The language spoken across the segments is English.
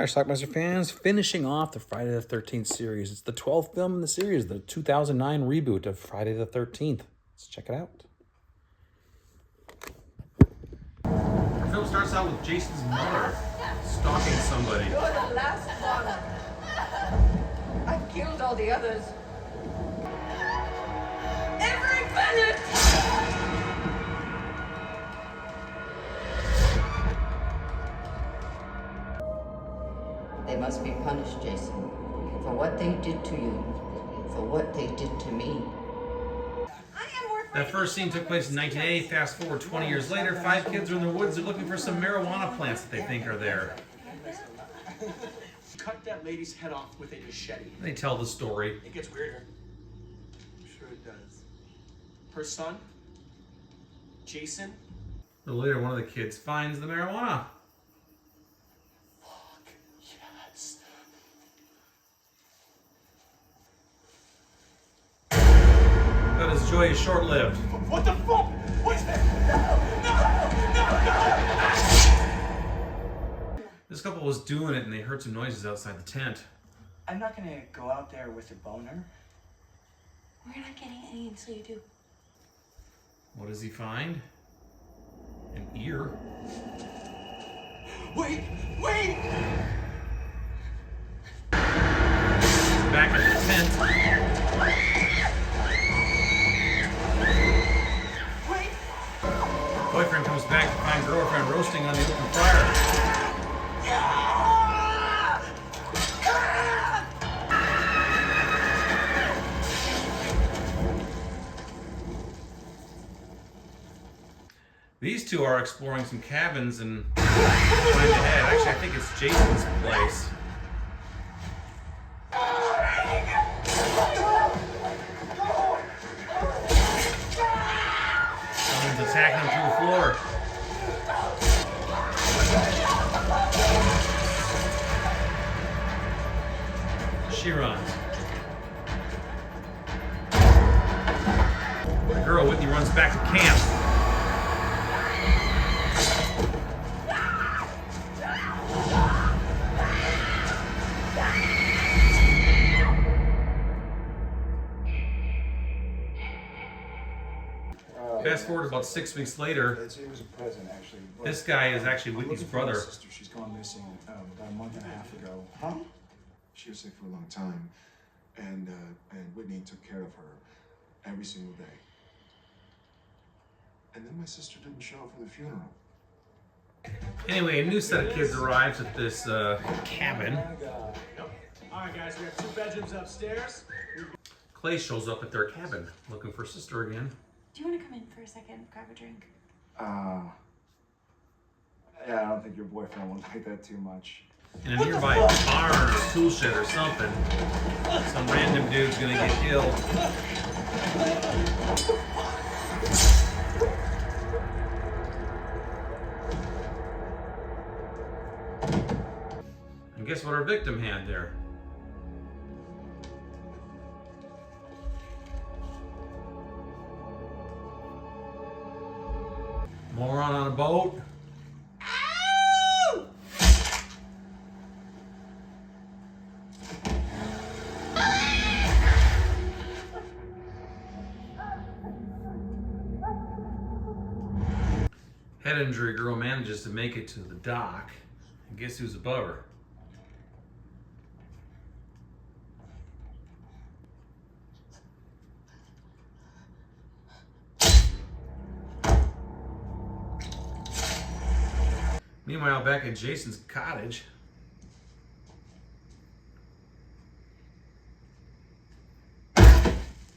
Alright, Schlockmeister fans, finishing off the Friday the 13th series. It's the 12th film in the series, the 2009 reboot of Friday the 13th. Let's check it out. Our film starts out with Jason's mother stalking somebody. You're the last one. I've killed all the others. Every minute! They must be punished, Jason, for what they did to you, for what they did to me. That first scene took place in 1980. Fast forward 20 years later, 5 kids are in the woods. They're looking for some marijuana plants that they think are there. Cut that lady's head off with a machete. They tell the story. It gets weirder. I'm sure it does. Her son, Jason. A little later, one of the kids finds the marijuana. Fuck, yes. But his joy is short-lived. What the fuck? What is that? No! This couple was doing it and they heard some noises outside the tent. I'm not gonna go out there with a boner. We're not getting any until you do. What does he find? An ear. Wait! Wait! Back at the tent. Wait! Boyfriend comes back to find girlfriend roasting on the open fire. These two are exploring some cabins and find ahead. Actually, I think it's Jason's place. Someone's attacking him through the floor. She runs. The girl, Whitney, runs back to camp. Fast forward about 6 weeks later. It was a present, actually. This guy is actually Whitney's brother. My sister, she's gone missing about a month and a half ago. Huh? She was sick for a long time, and Whitney took care of her every single day. And then my sister didn't show up for the funeral. Anyway, a new set of kids arrives at this cabin. Yep. All right, guys, we have 2 bedrooms upstairs. Clay shows up at their cabin looking for sister again. Do you want to come in for a second, grab a drink? Yeah, I don't think your boyfriend will like that too much. In a nearby barn or tool shed or something, some random dude's gonna get killed. And guess what our victim had there? Moron on a boat. Ow! Head injury girl manages to make it to the dock. And guess who's above her? Meanwhile, back at Jason's cottage,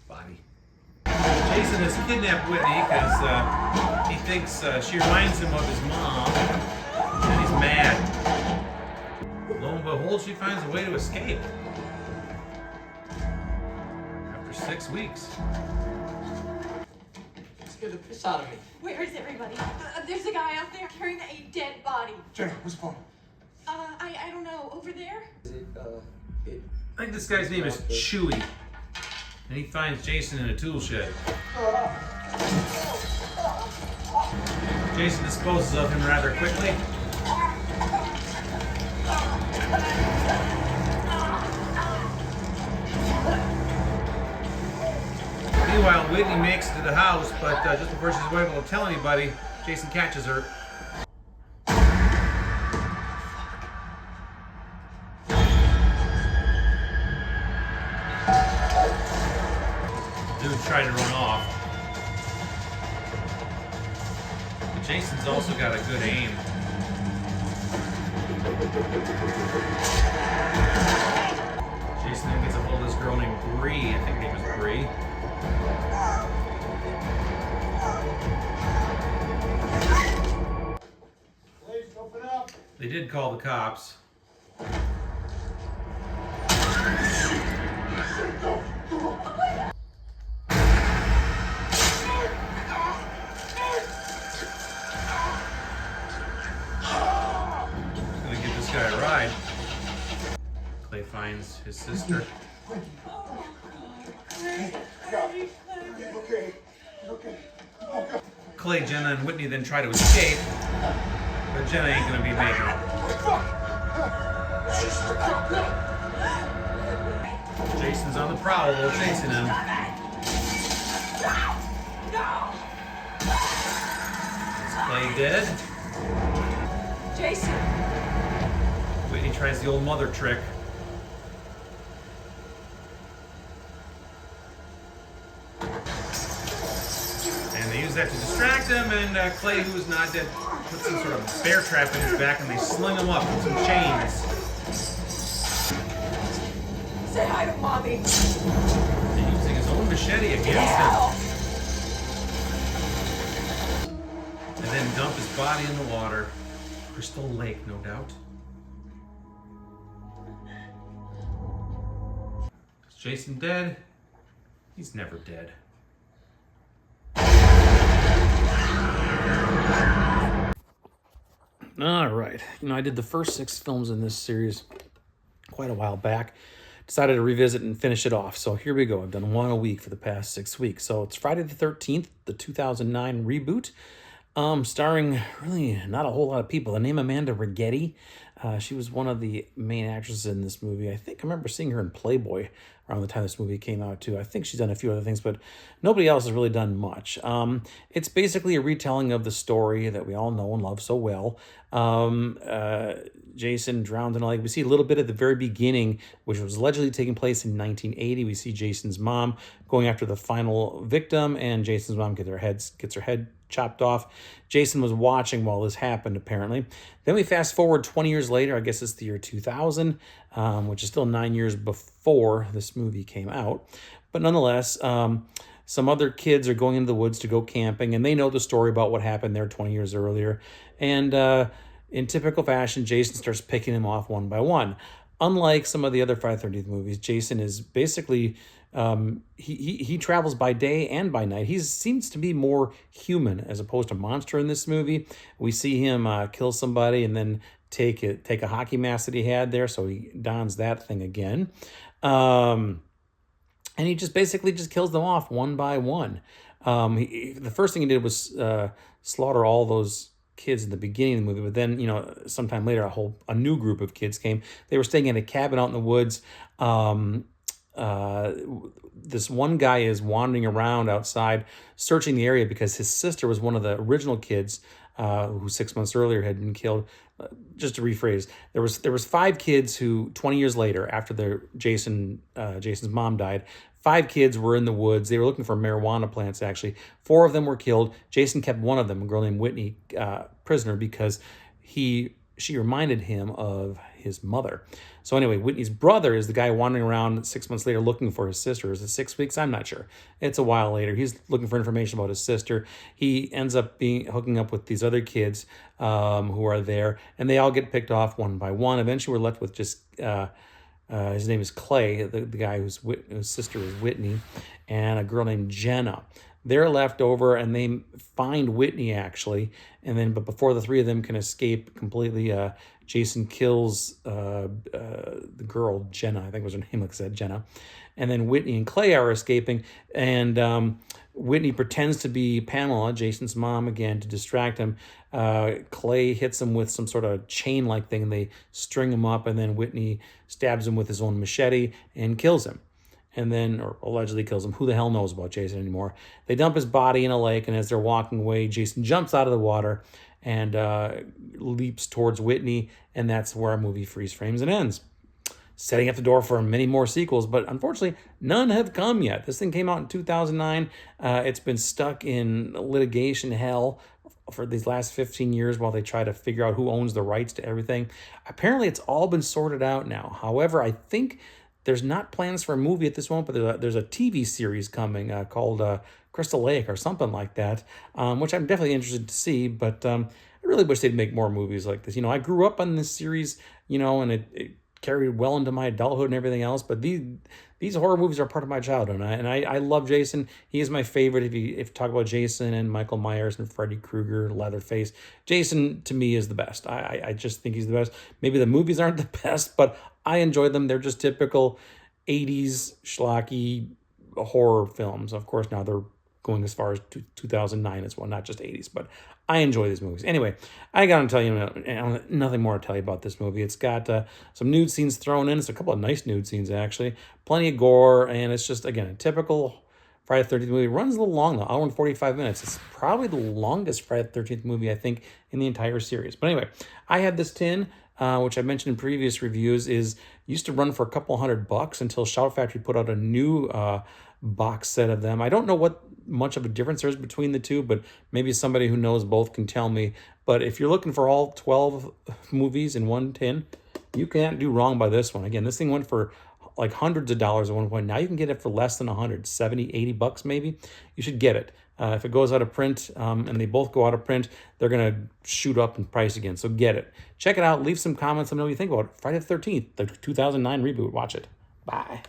body. Jason has kidnapped Whitney because he thinks she reminds him of his mom, and he's mad. Lo and behold, she finds a way to escape. After 6 weeks. Scared the piss out of me. Where is everybody? There's a guy out there carrying a dead body. Jenna, where's the phone? I don't know. Over there? I think this guy's name is Chewy. And he finds Jason in a tool shed. Jason disposes of him rather quickly. Meanwhile, Whitney makes it to the house, but just before she's able to tell anybody, Jason catches her. Dude tried to run off. But Jason's also got a good aim. Jason then gets a hold of this girl named Bree. I think her name was Bree. Please open up. They did call the cops. Gonna give this guy a ride. Clay finds his sister. Clay, Jenna, and Whitney then try to escape, but Jenna ain't gonna be making it. Jason's on the prowl, chasing him. Is Clay dead? Jason! Whitney tries the old mother trick. And they use that to distract him, and Clay, who is not dead, puts some sort of bear trap in his back, and they sling him up with some chains. Say hi to Mommy. And using his own machete against him. And then dump his body in the water. Crystal Lake, no doubt. Is Jason dead? He's never dead. All right. I did the first 6 films in this series quite a while back. Decided to revisit and finish it off. So here we go. I've done one a week for the past 6 weeks. So it's Friday the 13th, the 2009 reboot. Starring really not a whole lot of people. The name Amanda Rigetti. She was one of the main actresses in this movie. I think I remember seeing her in Playboy around the time this movie came out too. I think she's done a few other things, but nobody else has really done much. It's basically a retelling of the story that we all know and love so well. Jason drowned in a lake. We see a little bit at the very beginning, which was allegedly taking place in 1980. We see Jason's mom going after the final victim, and Jason's mom gets her head chopped off. Jason was watching while this happened, apparently. Then we fast forward 20 years later. I guess it's the year 2000, which is still 9 years before this movie came out. But nonetheless, some other kids are going into the woods to go camping, and they know the story about what happened there 20 years earlier. And in typical fashion, Jason starts picking them off one by one. Unlike some of the other Friday the 13th movies, Jason is basically he travels by day and by night. He seems to be more human as opposed to monster in this movie. We see him kill somebody and then take a hockey mask that he had there, so he dons that thing again. And he just basically kills them off one by one. The first thing he did was slaughter all those kids in the beginning of the movie, but then, sometime later, a new group of kids came. They were staying in a cabin out in the woods. This one guy is wandering around outside, searching the area because his sister was one of the original kids who 6 months earlier had been killed. Just to rephrase, there was 5 kids who 20 years later, after Jason's mom died, 5 kids were in the woods. They were looking for marijuana plants, actually. 4 of them were killed. Jason kept one of them, a girl named Whitney, prisoner because she reminded him of his mother. So anyway, Whitney's brother is the guy wandering around 6 months later looking for his sister. Is it 6 weeks? I'm not sure. It's a while later. He's looking for information about his sister. He ends up hooking up with these other kids who are there, and they all get picked off one by one. Eventually, we're left with just his name is Clay, the guy whose sister is Whitney, and a girl named Jenna. They're left over, and they find Whitney, actually, but before the 3 of them can escape completely, Jason kills the girl, Jenna, I think was her name, like I said, Jenna. And then Whitney and Clay are escaping, and Whitney pretends to be Pamela, Jason's mom, again, to distract him. Clay hits him with some sort of chain-like thing. They string him up, and then Whitney stabs him with his own machete and kills him. And then, or allegedly kills him. Who the hell knows about Jason anymore? They dump his body in a lake, and as they're walking away, Jason jumps out of the water and leaps towards Whitney, and that's where our movie freeze frames and ends. Setting up the door for many more sequels, but unfortunately, none have come yet. This thing came out in 2009. It's been stuck in litigation hell for these last 15 years while they try to figure out who owns the rights to everything. Apparently, it's all been sorted out now. However, I think there's not plans for a movie at this moment, but there's a TV series coming called Crystal Lake or something like that, which I'm definitely interested to see, but I really wish they'd make more movies like this. You know, I grew up on this series, you know, and it carried well into my adulthood and everything else, but these horror movies are part of my childhood, and I love Jason. He is my favorite. If you talk about Jason and Michael Myers and Freddy Krueger, Leatherface, Jason to me is the best. I just think he's the best. Maybe the movies aren't the best, but I enjoy them. They're just typical 80s schlocky horror films. Of course, now they're going as far as 2009 as well, not just 80s, but I enjoy these movies. Anyway, I got to tell you nothing more to tell you about this movie. It's got some nude scenes thrown in. It's a couple of nice nude scenes, actually. Plenty of gore, and it's just, again, a typical Friday the 13th movie. It runs a little long, though, hour and 45 minutes. It's probably the longest Friday the 13th movie, I think, in the entire series. But anyway, I had this tin, which I mentioned in previous reviews, used to run for a couple $100 until Shout Factory put out a new box set of them. I don't know what much of a difference there is between the two, but maybe somebody who knows both can tell me. But if you're looking for all 12 movies in one tin, you can't do wrong by this one. Again, this thing went for like hundreds of dollars at one point. Now you can get it for less than 100, 70, 80 bucks maybe. You should get it. If it goes out of print, and they both go out of print, they're going to shoot up in price again. So get it. Check it out. Leave some comments. Let me know what you think about it. Friday the 13th, the 2009 reboot. Watch it. Bye.